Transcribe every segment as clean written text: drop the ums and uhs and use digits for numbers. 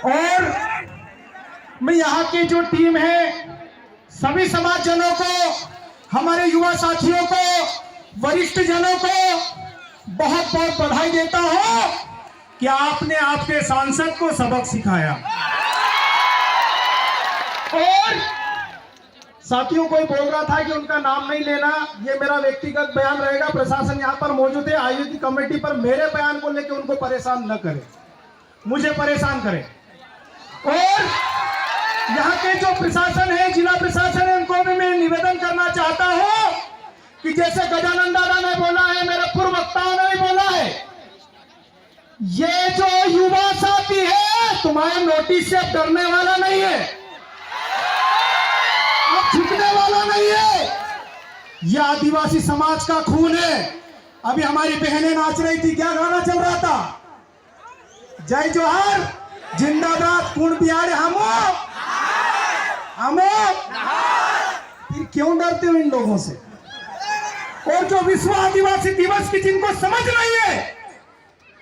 और मैं यहाँ की जो टीम है सभी समाजजनों को, हमारे युवा साथियों को, वरिष्ठ जनों को बहुत बहुत बधाई देता हूं कि आपने आपके सांसद को सबक सिखाया। और साथियों कोई बोल रहा था कि उनका नाम नहीं लेना, ये मेरा व्यक्तिगत बयान रहेगा। प्रशासन यहाँ पर मौजूद है, आयोजित कमेटी पर मेरे बयान को लेकर उनको परेशान न करें, मुझे परेशान करें। और यहाँ के जो प्रशासन है, जिला प्रशासन है, उनको भी मैं निवेदन करना चाहता हूँ कि जैसे गजानन दादा ने बोला है, मेरे पूर्व वक्ताओं ने भी बोला है, ये जो युवा साथी है तुम्हारे नोटिस से डरने वाला नहीं है, अब झुकने वाला नहीं है। ये आदिवासी समाज का खून है। अभी हमारी बहनें नाच रही थी, क्या गाना चल रहा था? जय जोहार, जिंदाबाद, पूर्ण बिहार, हम फिर क्यों डरते हो इन लोगों से? और जो विश्व आदिवासी दिवस की जिनको समझ नहीं है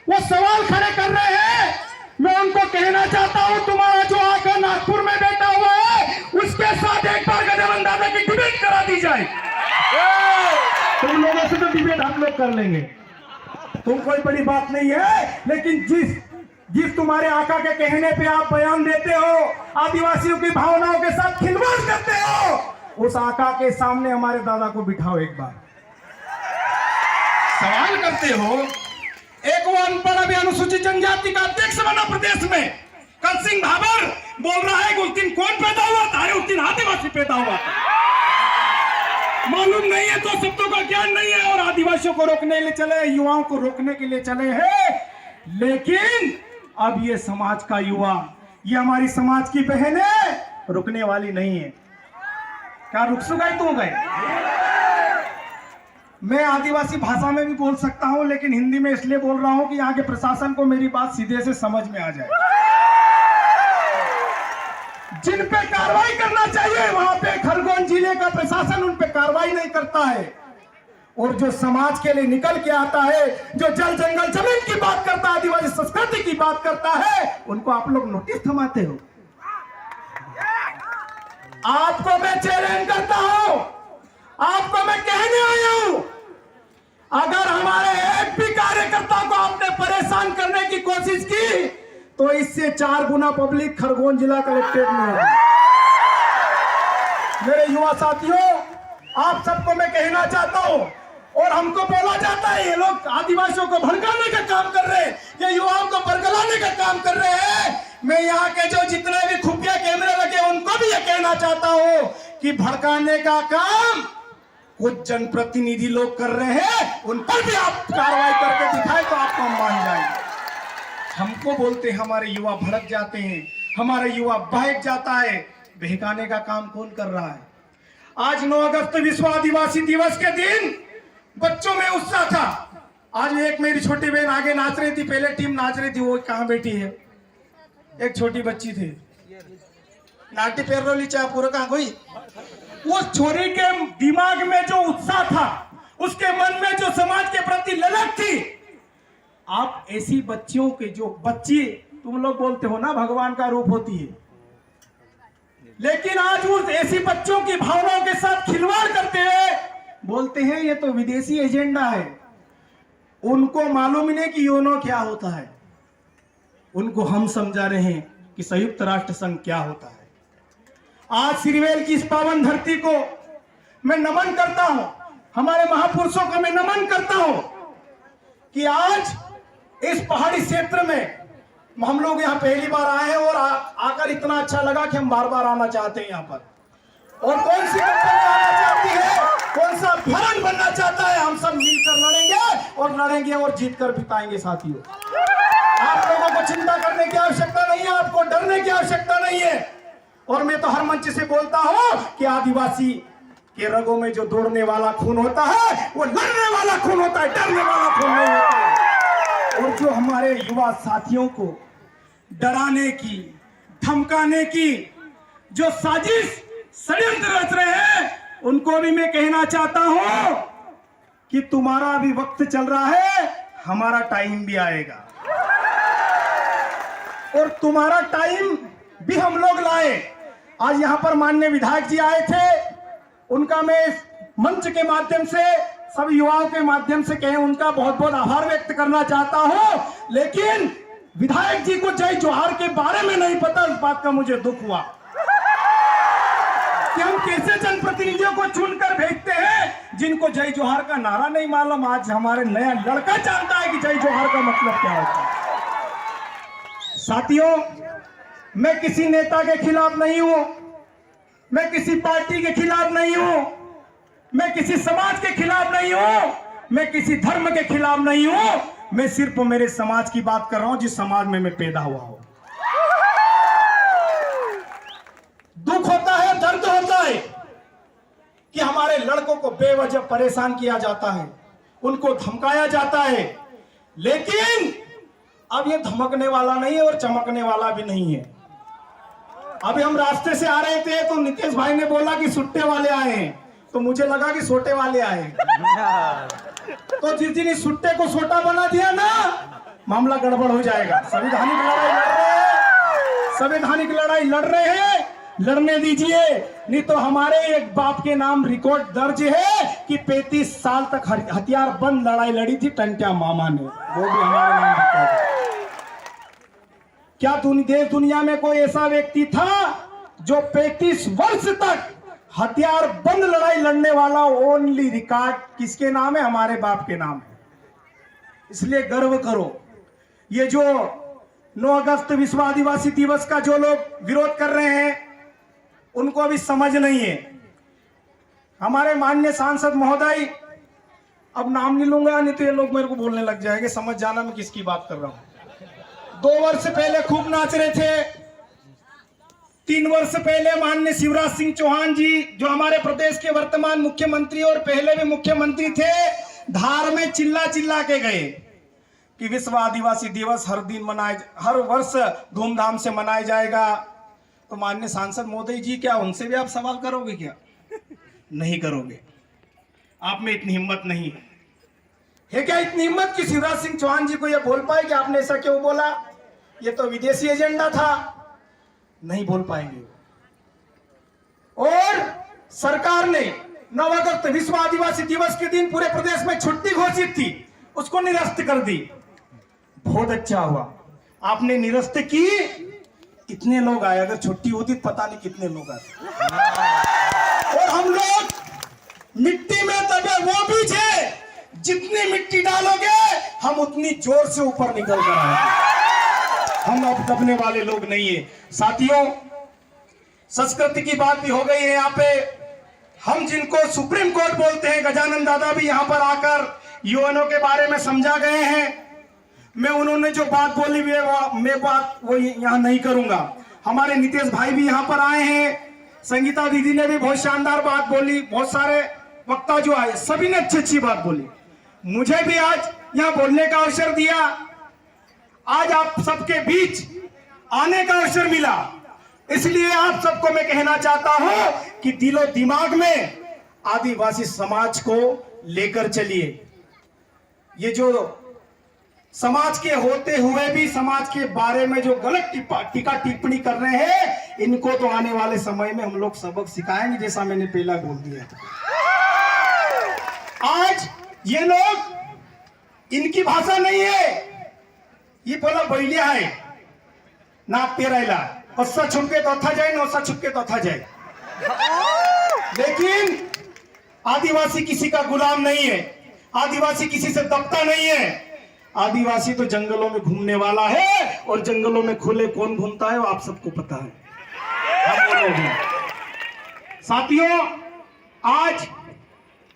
वो सवाल खड़े कर रहे हैं, मैं उनको कहना चाहता हूं, तुम्हारा जो आकर नागपुर में बैठा हुआ है उसके साथ एक बार गजानन दादा की डिबेट करा दी जाए। तुम लोगों से तो डिबेट हम लोग कर लेंगे, तुम कोई बड़ी बात नहीं है, लेकिन जिस तुम्हारे आका के कहने पे आप बयान देते हो, आदिवासियों की भावनाओं के साथ खिलवाड़ करते हो, उस आका के सामने हमारे दादा को बिठाओ, एक बार सवाल करते हो। एक वो अनपढ़ अभी अनुसूचित जनजाति का अध्यक्ष बना प्रदेश में, कर सिंह भाबर, बोल रहा है कि उस दिन कौन पैदा हुआ था? अरे उस दिन आदिवासी पैदा हुआ था। मालूम नहीं है तो शब्दों का ज्ञान नहीं है, और आदिवासियों को रोकने के लिए चले, युवाओं को रोकने के लिए चले हैं। लेकिन अब ये समाज का युवा, ये हमारी समाज की बहनें रुकने वाली नहीं है। क्या रुक गए तो गए? मैं आदिवासी भाषा में भी बोल सकता हूं, लेकिन हिंदी में इसलिए बोल रहा हूं कि यहाँ के प्रशासन को मेरी बात सीधे से समझ में आ जाए। जिन पे कार्रवाई करना चाहिए वहां पे खरगोन जिले का प्रशासन उन पे कार्रवाई नहीं करता है, और जो समाज के लिए निकल के आता है, जो जल जंगल जमीन की बात करता है, आदिवासी संस्कृति की बात करता है, उनको आप लोग नोटिस थमाते हो। आपको मैं चैलेंज करता हूं, आपको मैं कहने आया हूं, अगर हमारे एक भी कार्यकर्ता को आपने परेशान करने की कोशिश की तो इससे 4 गुना पब्लिक खरगोन जिला कलेक्ट्रेट में होगी। मेरे युवा साथियों, आप सबको मैं कहना चाहता हूं, और हमको बोला जाता है ये लोग आदिवासियों को भड़काने का काम कर रहे हैं, ये युवाओं को बरगलाने का काम कर रहे हैं। मैं यहाँ के जो जितने भी खुफिया कैमरे लगे उनको भी ये कहना चाहता हूँ कि भड़काने का काम कुछ जनप्रतिनिधि लोग कर रहे हैं, उन पर भी आप कार्रवाई करके दिखाए तो आपको हम मान जाएंगे। हमको बोलते हमारे युवा भड़क जाते हैं, हमारे युवा बहक जाता है, बहकाने का काम कौन कर रहा है? आज 9 अगस्त विश्व आदिवासी दिवस के दिन बच्चों में उत्साह था। आज एक मेरी छोटी बहन आगे नाच रही थी, पहले टीम नाच रही थी, वो कहाँ बैठी है? एक छोटी बच्ची थी, नाटी पेरोली चाहे पूरा कहाँ गई। उस छोरी के दिमाग में जो उत्साह था, उसके मन में जो समाज के प्रति ललक थी, आप ऐसी बच्चियों के, जो बच्ची तुम लोग बोलते हो ना भगवान का रूप होती है, लेकिन आज उस ऐसी बच्चों की भावनाओं के साथ खिलवाड़ करते हैं, बोलते हैं ये तो विदेशी एजेंडा है। उनको मालूम ही नहीं कि योनो क्या होता है, उनको हम समझा रहे हैं कि संयुक्त राष्ट्र संघ क्या होता है। आज सिरवेल की इस पावन धरती को मैं नमन करता हूं, हमारे महापुरुषों को मैं नमन करता हूं कि आज इस पहाड़ी क्षेत्र में हम लोग यहाँ पहली बार आए हैं, और आकर इतना अच्छा लगा कि हम बार बार आना चाहते हैं यहाँ पर। और कौन सी कंपनी आना चाहती है, कौन सा भरण बनना चाहता है, हम सब मिलकर लड़ेंगे और जीत कर बिताएंगे। साथियों, आप लोगों को चिंता करने की आवश्यकता नहीं है, आपको डरने की आवश्यकता नहीं है। और मैं तो हर मंच से बोलता हूं कि आदिवासी के रगों में जो दौड़ने वाला खून होता है वो लड़ने वाला खून होता है, डरने वाला खून नहीं होता है। और जो हमारे युवा साथियों को डराने की, धमकाने की जो साजिश षड्यंत्र रच रहे हैं, उनको भी मैं कहना चाहता हूं कि तुम्हारा अभी वक्त चल रहा है, हमारा टाइम भी आएगा। और तुम्हारा टाइम भी हम लोग लाए। आज यहाँ पर माननीय विधायक जी आए थे, उनका मैं मंच के माध्यम से, सब युवाओं के माध्यम से कहें, उनका बहुत बहुत आभार व्यक्त करना चाहता हूं। लेकिन विधायक जी को जय जोहार के बारे में नहीं पता, इस बात का मुझे दुख हुआ कि हम कैसे जनप्रतिनिधियों को चुनकर भेजते हैं जिनको जय जोहार का नारा नहीं मालूम। आज हमारे नया लड़का जानता है कि जय जोहार का मतलब क्या होता है। साथियों, मैं किसी नेता के खिलाफ नहीं हूं, मैं किसी पार्टी के खिलाफ नहीं हूं, मैं किसी समाज के खिलाफ नहीं हूं, मैं किसी धर्म के खिलाफ नहीं हूं। मैं सिर्फ मेरे समाज की बात कर रहा हूं, जिस समाज में मैं पैदा हुआ हूं। दुख होता है, दर्द होता है कि हमारे लड़कों को बेवजह परेशान किया जाता है, उनको धमकाया जाता है। लेकिन अब ये धमकने वाला नहीं है और चमकने वाला भी नहीं है। अभी हम रास्ते से आ रहे थे तो नीतीश भाई ने बोला कि सुट्टे वाले आए हैं, तो मुझे लगा कि सोटे वाले आए हैं। तो जिस दिन इस सुट्टे को सोटा बना दिया ना, मामला गड़बड़ हो जाएगा। संवैधानिक लड़ाई लड़ रहे हैं, संवैधानिक लड़ाई लड़ रहे हैं, लड़ने दीजिए। नहीं तो हमारे एक बाप के नाम रिकॉर्ड दर्ज है कि 35 साल तक हथियार बंद लड़ाई लड़ी थी टंट्या मामा ने, वो भी हमारे नाम रिकॉर्ड है। क्या देश दुनिया में कोई ऐसा व्यक्ति था जो 35 वर्ष तक हथियार बंद लड़ाई लड़ने वाला? ओनली रिकॉर्ड किसके नाम है? हमारे बाप के नाम है। इसलिए गर्व करो। ये जो 9 अगस्त विश्व आदिवासी दिवस का जो लोग विरोध कर रहे हैं, उनको अभी समझ नहीं है। हमारे माननीय सांसद महोदय, अब नाम नहीं लूंगा नहीं तो ये लोग मेरे को बोलने लग जाएंगे, समझ जाना मैं किसकी बात कर रहा हूं। 2 वर्ष पहले खूब नाच रहे थे। 3 वर्ष पहले माननीय शिवराज सिंह चौहान जी, जो हमारे प्रदेश के वर्तमान मुख्यमंत्री और पहले भी मुख्यमंत्री थे, धार में चिल्ला चिल्ला के गए कि विश्व आदिवासी दिवस हर वर्ष धूमधाम से मनाया जाएगा। तो माननीय सांसद महोदय जी, क्या उनसे भी आप सवाल करोगे? क्या नहीं करोगे? आप में इतनी हिम्मत नहीं है क्या? इतनी हिम्मत कि शिवराज सिंह चौहान जी को यह बोल पाए कि आपने ऐसा क्यों बोला, ये तो विदेशी एजेंडा था? नहीं बोल पाएंगे। और सरकार ने 9 अगस्त विश्व आदिवासी दिवस के दिन पूरे प्रदेश में छुट्टी घोषित थी, उसको निरस्त कर दी। बहुत अच्छा हुआ आपने निरस्त की। कितने लोग आए? अगर छुट्टी होती तो पता नहीं कितने लोग आए। और हम लोग मिट्टी में दबे वो बीज है, जितनी मिट्टी डालोगे हम उतनी जोर से ऊपर निकल कर आएंगे। हम अब दबने वाले लोग नहीं है। साथियों, संस्कृति की बात भी हो गई है यहाँ पे। हम जिनको सुप्रीम कोर्ट बोलते हैं, गजानन दादा भी यहाँ पर आकर यूएनओ के बारे में समझा गए हैं। मैं उन्होंने जो बात बोली मैं बात वो यहाँ नहीं करूंगा। हमारे नीतीश भाई भी यहाँ पर आए हैं, संगीता दीदी ने भी बहुत शानदार बात बोली, बहुत सारे वक्ता जो आए सभी ने अच्छी अच्छी बात बोली। मुझे भी आज यहाँ बोलने का अवसर दिया, आज आप सबके बीच आने का अवसर मिला। इसलिए आप सबको मैं कहना चाहता हूं कि दिलो दिमाग में आदिवासी समाज को लेकर चलिए। ये जो समाज के होते हुए भी समाज के बारे में जो गलत टीका टिप्पणी कर रहे हैं, इनको तो आने वाले समय में हम लोग सबक सिखाएंगे, जैसा मैंने पहला बोल दिया था। आज ये लोग, इनकी भाषा नहीं है, ये बोला बैलिया है ना पेराइला, अस्सा छुपके तो था जाए, नौसा छुपके तो था जाए। लेकिन आदिवासी किसी का गुलाम नहीं है, आदिवासी किसी से दबता नहीं है। आदिवासी तो जंगलों में घूमने वाला है, और जंगलों में खुले कौन घूमता है वो आप सबको पता है, हम वो लोग हैं। साथियों, आज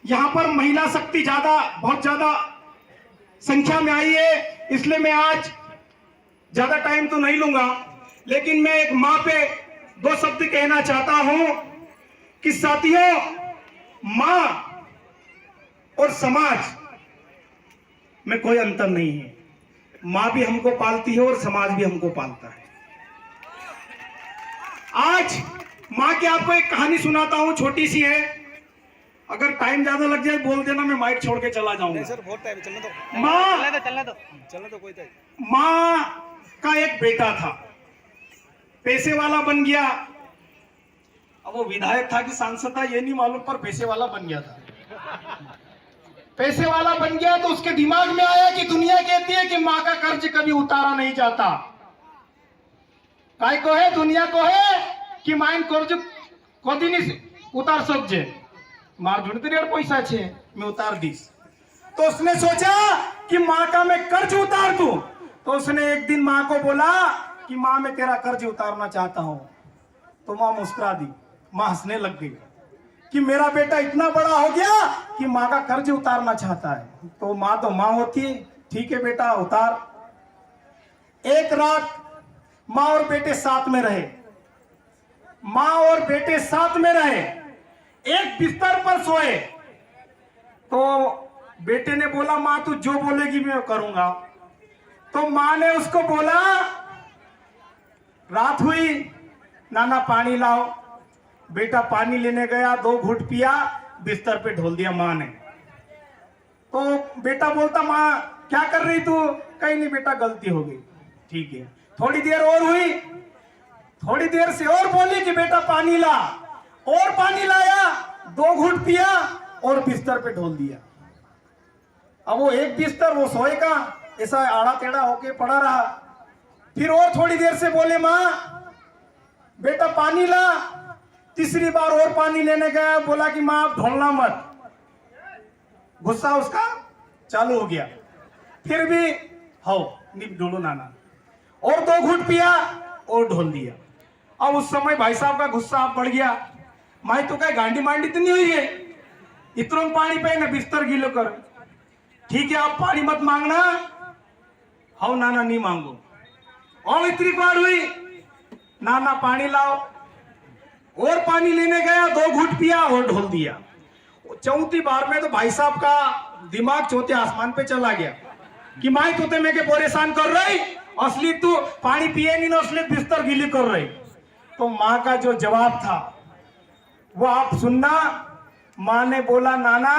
यहां पर महिला शक्ति बहुत ज्यादा संख्या में आई है, इसलिए मैं आज ज्यादा टाइम तो नहीं लूंगा, लेकिन मैं एक मां पे 2 शब्द कहना चाहता हूं कि साथियों, मां और समाज में कोई अंतर नहीं है। मां भी हमको पालती है और समाज भी हमको पालता है। आज मां की आपको एक कहानी सुनाता हूं, छोटी सी है। अगर टाइम ज्यादा लग जाए बोल देना, मैं माइक छोड़ के चला जाऊंगा। सर बहुत टाइम, चलने दो। मां चलने दो कोई। मां का एक बेटा था, पैसे वाला बन गया। अब वो विधायक था कि सांसद था ये नहीं मालूम, पर पैसे वाला बन गया था। पैसे वाला बन गया तो उसके दिमाग में आया कि दुनिया कहती है कि माँ का कर्ज कभी उतारा नहीं जाता। काय को है दुनिया को है कि माइन कर्ज कदी नहीं उतार सकजे, मार ढूंढते रे पैसा छे मैं उतार दीस। तो उसने सोचा कि माँ का मैं कर्ज उतार दूं। तो उसने एक दिन माँ को बोला कि माँ मैं तेरा कर्ज उतारना चाहता हूं। तो माँ मुस्कुरा दी, माँ हंसने लग गई कि मेरा बेटा इतना बड़ा हो गया कि माँ का कर्ज उतारना चाहता है। तो माँ होती है, ठीक है बेटा उतार। एक रात माँ और बेटे साथ में रहे, माँ और बेटे साथ में रहे, एक बिस्तर पर सोए। तो बेटे ने बोला माँ तू जो बोलेगी मैं करूंगा। तो माँ ने उसको बोला, रात हुई नाना पानी लाओ। बेटा पानी लेने गया, 2 घूंट पिया, बिस्तर पे ढोल दिया माँ ने। तो बेटा बोलता माँ क्या कर रही तू? कहीं नहीं बेटा गलती हो गई। ठीक है। थोड़ी देर और हुई, थोड़ी देर से और बोली कि बेटा पानी ला, और पानी लाया, 2 घूंट पिया और बिस्तर पे ढोल दिया। अब वो एक बिस्तर वो सोए का ऐसा आड़ा टेढ़ा होके पड़ा रहा। फिर और थोड़ी देर से बोले माँ बेटा पानी ला। तीसरी बार और पानी लेने गया, बोला कि माँ आप ढोलना मत। गुस्सा उसका चालू हो गया। फिर भी हो नहीं ढोलो नाना, और 2 घूंट पिया और ढोल दिया। अब उस समय भाई साहब का गुस्सा आप बढ़ गया। माई तो क्या गांडी मांडी तो नहीं हुई है, इतना पानी पे ना बिस्तर गीलो कर। ठीक है आप पानी मत मांगना। हो नाना नहीं मांगो। और इतनी बार हुई, नाना पानी लाओ, और पानी लेने गया, 2 घूंट पिया और ढोल दिया। चौथी बार में तो भाई साहब का दिमाग चौथे आसमान पे चला गया कि माई तू मैं के परेशान कर रही, असली तू पानी पिए नहीं ना, असली बिस्तर गीली कर रही। तो माँ का जो जवाब था वो आप सुनना। माँ ने बोला नाना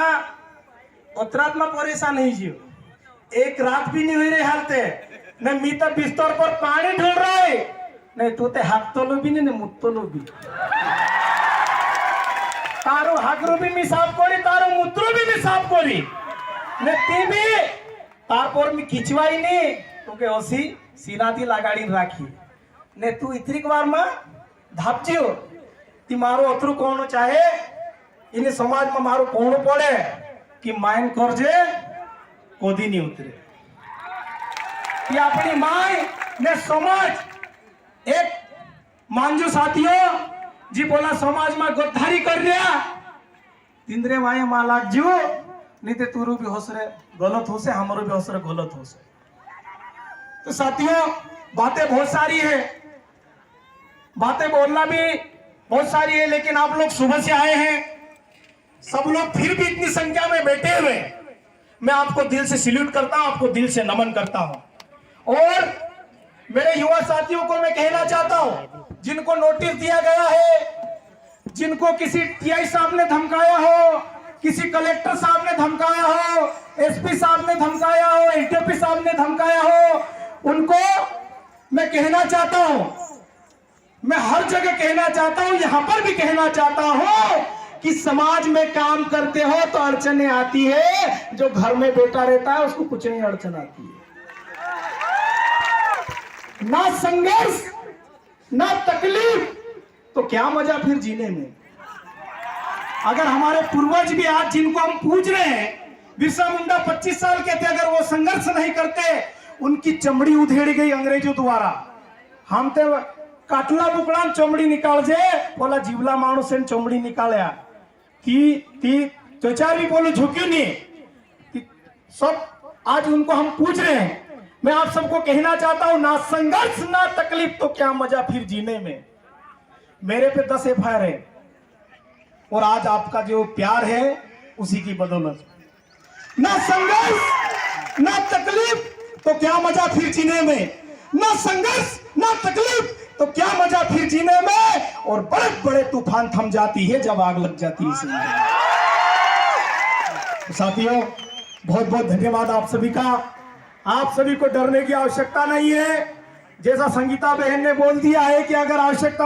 उतरात में परेशान नहीं जियो, एक रात भी नहीं हुई रही हालते न मी तो बिस्तर पर पानी ढोल रहा है, नहीं तू ते हाथ तो लो भी नहीं मुत्तो लो भी। तारो हागरो भी मी साफ करी, तारो मुद्रो भी मी साफ करी, ने ती भी तारपोर मी खिंचवाई नहीं तो के ओसी सीनाती लगाड़ी राखी ने तू इतनी बार में धापजियो ती मारो अतरू कोण चाहे इन्हें समाज में मारो कोण पड़े कि माइन करजे कोदी नहीं उतरे। ये अपनी माई ने समाज एक मांजू साथियों जी बोला समाज में गोधारी कर लिया तिंद्रे माए मालाक जो नहीं ते तुरु भी होसरे गलत हो से, हमारो भी होसरे गलत हो से। तो साथियों बातें बहुत सारी है, बातें बोलना भी बहुत सारी है, लेकिन आप लोग सुबह से आए हैं, सब लोग फिर भी इतनी संख्या में बैठे हुए, मैं आपको दिल से सैल्यूट करता हूं, आपको दिल से नमन करता हूं। और मेरे युवा साथियों को मैं कहना चाहता हूं, जिनको नोटिस दिया गया है, जिनको किसी टीआई साहब ने धमकाया हो, किसी कलेक्टर साहब ने धमकाया हो, एसपी साहब ने धमकाया हो, एसडीपी साहब ने धमकाया हो, उनको मैं कहना चाहता हूं, मैं हर जगह कहना चाहता हूं, यहां पर भी कहना चाहता हूं कि समाज में काम करते हो तो अड़चने आती है, जो घर में बैठा रहता है उसको कुछ नहीं अड़चन आती है। ना संघर्ष ना तकलीफ तो क्या मजा फिर जीने में। अगर हमारे पूर्वज भी आज जिनको हम पूज रहे हैं, बिरसा मुंडा 25 साल के थे, अगर वो संघर्ष नहीं करते, उनकी चमड़ी उधेड़ गई अंग्रेजों द्वारा। हम तो काटला बुकड़ा चमड़ी निकाल जे, बोला जीवला मानुस से चमड़ी निकालिया कि त्वचा भी बोलो झुक्यों नहीं, सब आज उनको हम पूछ रहे हैं। मैं आप सबको कहना चाहता हूं, ना संघर्ष ना तकलीफ तो क्या मजा फिर जीने में। मेरे पे 10 एफआईआर है और आज आपका जो प्यार है उसी की बदौलत। ना संघर्ष ना तकलीफ तो क्या मजा फिर जीने में, ना संघर्ष ना तकलीफ तो क्या मजा फिर जीने में। और बड़े बड़े तूफान थम जाती है जब आग लग जाती है। साथियों बहुत बहुत धन्यवाद आप सभी का। आप सभी को डरने की आवश्यकता नहीं है। जैसा संगीता बहन ने बोल दिया है कि अगर आवश्यकता